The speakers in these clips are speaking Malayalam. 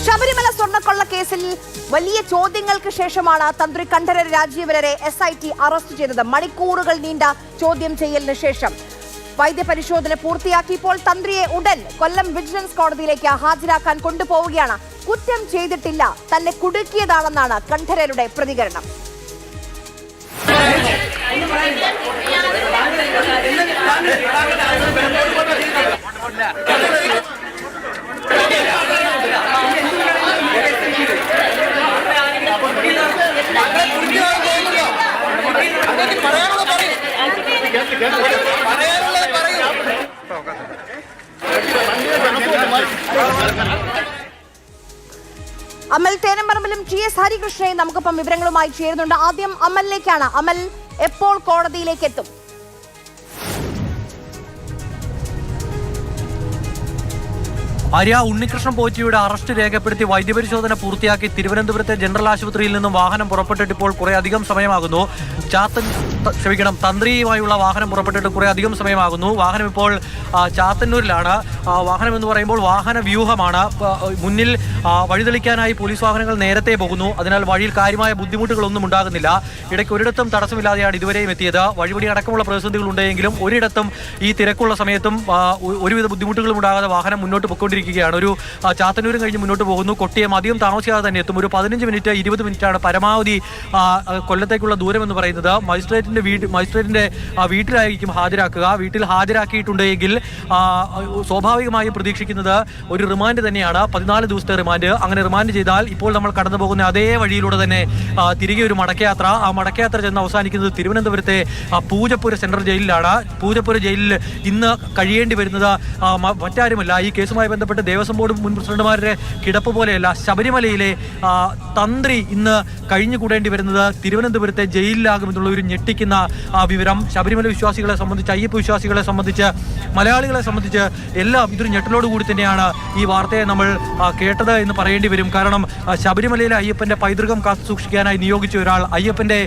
ശബരിമല സ്വർണ്ണക്കൊള്ള കേസിൽ വലിയ ചോദ്യങ്ങൾക്ക് ശേഷമാണ് തന്ത്രി കണ്ഠരര് രാജീവരരെ SIT അറസ്റ്റ് ചെയ്തത്. മണിക്കൂറുകൾ നീണ്ട ചോദ്യം ചെയ്യലിന് ശേഷം വൈദ്യപരിശോധന പൂർത്തിയാക്കിയപ്പോൾ തന്ത്രിയെ ഉടൻ കൊല്ലം വിജിലൻസ് കോടതിയിലേക്ക് ഹാജരാക്കാൻ കൊണ്ടുപോവുകയാണ്. കുറ്റം ചെയ്തിട്ടില്ല, തന്നെ കുടുക്കിയതാണെന്നാണ് കണ്ഠരരുടെ പ്രതികരണം. അമൽ തേനമ്പറമ്പിലും GS ഹരികൃഷ്ണയും നമുക്കൊപ്പം വിവരങ്ങളുമായി ചേരുന്നുണ്ട്. ആദ്യം അമലിലേക്കാണ്. അമൽ, എപ്പോൾ കോടതിയിലേക്ക് എത്തും? ആര്യ, ഉണ്ണികൃഷ്ണൻ പോറ്റിയുടെ അറസ്റ്റ് രേഖപ്പെടുത്തി വൈദ്യപരിശോധന പൂർത്തിയാക്കി തിരുവനന്തപുരത്തെ ജനറൽ ആശുപത്രിയിൽ നിന്നും വാഹനം പുറപ്പെട്ടിട്ട് ഇപ്പോൾ കുറെ അധികം സമയമാകുന്നു. തന്ത്രിയുമായുള്ള വാഹനം പുറപ്പെട്ടിട്ട് കുറെ അധികം സമയമാകുന്നു. വാഹനം ഇപ്പോൾ ചാത്തന്നൂരിലാണ്. വാഹനം എന്ന് പറയുമ്പോൾ വാഹന വ്യൂഹമാണ്. മുന്നിൽ വഴിതെളിക്കാനായി പോലീസ് വാഹനങ്ങൾ നേരത്തെ പോകുന്നു. അതിനാൽ വഴിയിൽ കാര്യമായ ബുദ്ധിമുട്ടുകളൊന്നും ഉണ്ടാകുന്നില്ല. ഇടയ്ക്ക് ഒരിടത്തും തടസ്സമില്ലാതെയാണ് ഇതുവരെയും എത്തിയത്. വഴിവഴി അടക്കമുള്ള പ്രതിസന്ധികൾ ഉണ്ടെങ്കിലും ഒരിടത്തും ഈ തിരക്കുള്ള സമയത്തും ഒരുവിധ ബുദ്ധിമുട്ടുകളും ഉണ്ടാകാതെ വാഹനം മുന്നോട്ട് പൊയ്ക്കൊണ്ടിരിക്കുകയാണ്. ഒരു ചാത്തന്നൂരും കഴിഞ്ഞ് മുന്നോട്ട് പോകുന്നു. കൊട്ടിയം അധികം താമസിയാതെ തന്നെ എത്തും. ഒരു 15 മിനിറ്റ് 20 മിനിറ്റാണ് പരമാവധി കൊല്ലത്തേക്കുള്ള ദൂരം എന്ന് പറയുന്നത്. മജിസ്ട്രേറ്റിന്റെ വീട്ടിലായിരിക്കും ഹാജരാക്കുക. വീട്ടിൽ ഹാജരാക്കിയിട്ടുണ്ടെങ്കിൽ സ്വാഭാവികമായും പ്രതീക്ഷിക്കുന്നത് ഒരു റിമാൻഡ് തന്നെയാണ്. 14 ദിവസത്തെ റിമാൻഡ്. അങ്ങനെ റിമാൻഡ് ചെയ്താൽ ഇപ്പോൾ നമ്മൾ കടന്നു പോകുന്ന അതേ വഴിയിലൂടെ തന്നെ തിരികെ ഒരു മടക്കയാത്ര. ആ മടക്കയാത്ര ചെന്ന് അവസാനിക്കുന്നത് തിരുവനന്തപുരത്തെ പൂജപ്പുര സെൻട്രൽ ജയിലിലാണ്. പൂജപ്പുര ജയിലിൽ ഇന്ന് കഴിയേണ്ടി വരുന്നത് മറ്റാരുമല്ല, ഈ കേസുമായി ബന്ധപ്പെട്ട് ദേവസ്വം ബോർഡ് മുൻ പ്രസിഡന്റുമാരുടെ കിടപ്പ് പോലെയല്ല, ശബരിമലയിലെ തന്ത്രി ഇന്ന് കഴിഞ്ഞുകൂടേണ്ടി വരുന്നത് തിരുവനന്തപുരത്തെ ജയിലിലാകുമെന്നുള്ള ഒരു ഞെട്ടിക്കുന്ന വിവരം ശബരിമല വിശ്വാസികളെ സംബന്ധിച്ച്, അയ്യപ്പ വിശ്വാസികളെ സംബന്ധിച്ച്, മലയാളികളെ സംബന്ധിച്ച് എല്ലാം ഇതൊരു ഞെട്ടലോടുകൂടി തന്നെയാണ് ഈ വാർത്തയെ നമ്മൾ കേട്ടത് എന്ന് പറയേണ്ടി വരും. കാരണം ശബരിമലയിലെ അയ്യപ്പന്റെ പൈതൃകം കാത്തു സൂക്ഷിക്കാനായി നിയോഗിച്ച ഒരാൾ, അയ്യപ്പന്റെ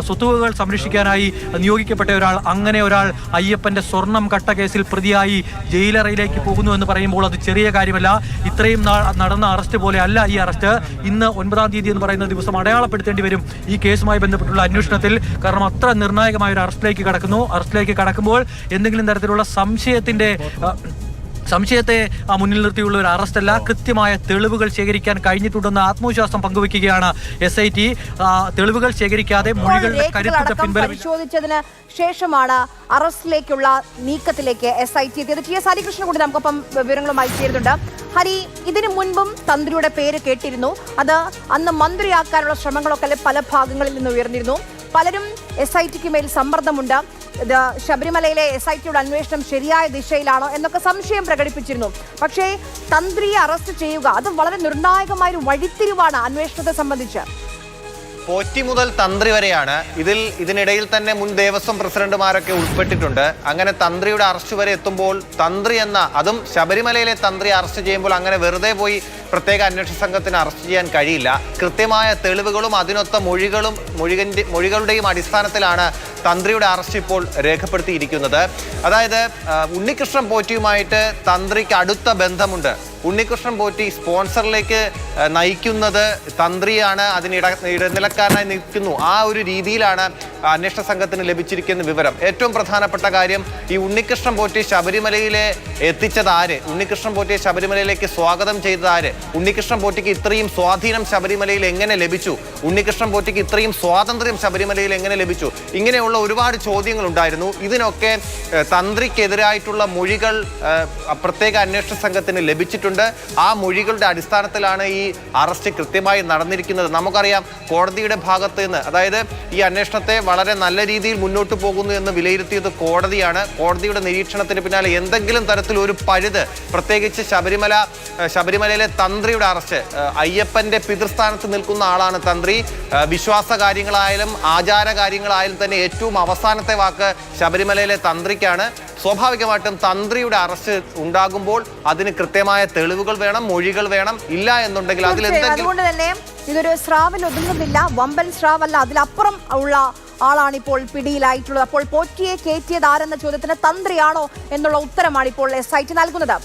സ്വത്തുവകകൾ സംരക്ഷിക്കാനായി നിയോഗിക്കപ്പെട്ട ഒരാൾ, അങ്ങനെ ഒരാൾ അയ്യപ്പന്റെ സ്വർണം കട്ട കേസിൽ പ്രതിയായി ജയിലറയിലേക്ക് പോകുന്നു എന്ന് പറയുമ്പോൾ അത് ചെറിയ കാര്യമല്ല. ഇത്രയും നടന്ന അറസ്റ്റ് പോലെ അല്ല ഈ അറസ്റ്റ്. ഇന്ന് 9-ാം തീയതി എന്ന് പറയുന്ന ദിവസം അടയാളപ്പെടുത്തേണ്ടി വരും ഈ കേസുമായി ബന്ധപ്പെട്ടുള്ള അന്വേഷണത്തിൽ. കാരണം അത്ര നിർണായകമായ ഒരു അറസ്റ്റിലേക്ക് കടക്കുന്നു. അറസ്റ്റിലേക്ക് കടക്കുമ്പോൾ എന്തെങ്കിലും തരത്തിലുള്ള സംശയത്തെ മുന്നിൽ നിർത്തിയുള്ള ഒരു അറസ്റ്റല്ല, കൃത്യമായ തെളിവുകൾ ശേഖരിക്കാൻ കഴിഞ്ഞിട്ടുണ്ടെന്ന് ആത്മവിശ്വാസം പങ്കുവയ്ക്കുകയാണ് SIT. തെളിവുകൾ ശേഖരിക്കാതെ മൊഴികളുടെ കരുത്തുറ്റ പിൻബലം പരിശോധിച്ചതിന് ശേഷമാണ് അറസ്റ്റിലേക്കുള്ള നീക്കത്തിലേക്ക് SIT എത്തിയത്. GS ഹരികൃഷ്ണൻ കൂടി നമുക്കൊപ്പം വിവരങ്ങളുമായി ചേരുന്നുണ്ട്. ഹരി, ഇതിനു മുൻപും തന്ത്രിയുടെ പേര് കേട്ടിരുന്നു. അത് അന്ന് മന്ത്രിയാക്കാനുള്ള ശ്രമങ്ങളൊക്കെ പല ഭാഗങ്ങളിൽ നിന്ന് ഉയർന്നിരുന്നു. പലരും SITക്ക് മേൽ സമ്മർദ്ദമുണ്ട്, ശബരിമലയിലെ SITയുടെ അന്വേഷണം ശരിയായ ദിശയിലാണോ എന്നൊക്കെ സംശയം പ്രകടിപ്പിച്ചിരുന്നു. പക്ഷേ തന്ത്രിയെ അറസ്റ്റ് ചെയ്യുക അത് വളരെ നിർണായകമായ ഒരു വഴിത്തിരിവാണ് അന്വേഷണത്തെ സംബന്ധിച്ച്. പോറ്റി മുതൽ തന്ത്രി വരെയാണ്. ഇതിനിടയിൽ തന്നെ മുൻ ദേവസ്വം പ്രസിഡന്റുമാരൊക്കെ ഉൾപ്പെട്ടിട്ടുണ്ട്. അങ്ങനെ തന്ത്രിയുടെ അറസ്റ്റ് വരെ എത്തുമ്പോൾ തന്ത്രി അതും ശബരിമലയിലെ തന്ത്രി അറസ്റ്റ് ചെയ്യുമ്പോൾ അങ്ങനെ വെറുതെ പോയി പ്രത്യേക അന്വേഷണ സംഘത്തിന് അറസ്റ്റ് ചെയ്യാൻ കഴിയില്ല. കൃത്യമായ തെളിവുകളും അതിനൊത്ത മൊഴികളുടെയും അടിസ്ഥാനത്തിലാണ് തന്ത്രിയുടെ അറസ്റ്റ് ഇപ്പോൾ രേഖപ്പെടുത്തിയിരിക്കുന്നത്. അതായത് ഉണ്ണികൃഷ്ണൻ പോറ്റിയുമായിട്ട് തന്ത്രിക്ക് അടുത്ത ബന്ധമുണ്ട്. ഉണ്ണികൃഷ്ണൻ പോറ്റി സ്പോൺസറിലേക്ക് നയിക്കുന്നത് തന്ത്രിയാണ്, അതിന് ഇടനിലക്കാരനായി നിൽക്കുന്നു. ആ ഒരു രീതിയിലാണ് അന്വേഷണ സംഘത്തിന് ലഭിച്ചിരിക്കുന്ന വിവരം. ഏറ്റവും പ്രധാനപ്പെട്ട കാര്യം, ഈ ഉണ്ണികൃഷ്ണൻ പോറ്റി ശബരിമലയിലെ എത്തിച്ചത് ആര്? ഉണ്ണികൃഷ്ണൻ പോറ്റിയെ ശബരിമലയിലേക്ക് സ്വാഗതം ചെയ്തത് ആര്? ഉണ്ണികൃഷ്ണൻ പോറ്റിക്ക് ഇത്രയും സ്വാധീനം ശബരിമലയിൽ എങ്ങനെ ലഭിച്ചു? ഉണ്ണികൃഷ്ണൻ പോറ്റിക്ക് ഇത്രയും സ്വാതന്ത്ര്യം ശബരിമലയിൽ എങ്ങനെ ലഭിച്ചു? ഇങ്ങനെയുള്ള ഒരുപാട് ചോദ്യങ്ങൾ ഉണ്ടായിരുന്നു. ഇതിനൊക്കെ തന്ത്രിക്കെതിരായിട്ടുള്ള മൊഴികൾ പ്രത്യേക അന്വേഷണ സംഘത്തിന് ലഭിച്ചിട്ടുണ്ട്. ആ മൊഴികളുടെ അടിസ്ഥാനത്തിലാണ് ഈ അറസ്റ്റ് കൃത്യമായി നടന്നിരിക്കുന്നത്. നമുക്കറിയാം, കോടതിയുടെ ഭാഗത്ത് നിന്ന്, അതായത് ഈ അന്വേഷണത്തെ വളരെ നല്ല രീതിയിൽ മുന്നോട്ട് പോകുന്നു എന്ന് വിലയിരുത്തിയത് കോടതിയാണ്. കോടതിയുടെ നിരീക്ഷണത്തിന് പിന്നാലെ എന്തെങ്കിലും തരത്തിൽ ഒരു പഴുത്, പ്രത്യേകിച്ച് ശബരിമലയിലെ തന്ത്രിയുടെ അറസ്റ്റ്, അയ്യപ്പന്റെ പിതൃസ്ഥാനത്ത് നിൽക്കുന്ന ആളാണ് തന്ത്രി. വിശ്വാസ കാര്യങ്ങളായാലും ആചാര കാര്യങ്ങളായാലും തന്നെ ഏറ്റവും അവസാനത്തെ വാക്ക് ശബരിമലയിലെ തന്ത്രിക്കാണ്. സ്വാഭാവികമായിട്ടും തന്ത്രിയുടെ അറസ്റ്റ് ഉണ്ടാകുമ്പോൾ അതിന് കൃത്യമായ തെളിവുകൾ വേണം, മൊഴികൾ വേണം. ഇല്ല എന്നുണ്ടെങ്കിൽ അതുകൊണ്ട് തന്നെ ഇതൊരു സ്രാവിൽ ഒതുങ്ങുന്നില്ല, വമ്പൻ സ്രാവല്ല, അതിലപ്പുറം ഉള്ള ആളാണിപ്പോൾ പിടിയിലായിട്ടുള്ളത്. അപ്പോൾ പോറ്റിയെ കയറ്റിയത് ആരെന്ന ചോദ്യത്തിന് തന്ത്രിയാണോ എന്നുള്ള ഉത്തരമാണ് ഇപ്പോൾ SIT നൽകുന്നത്.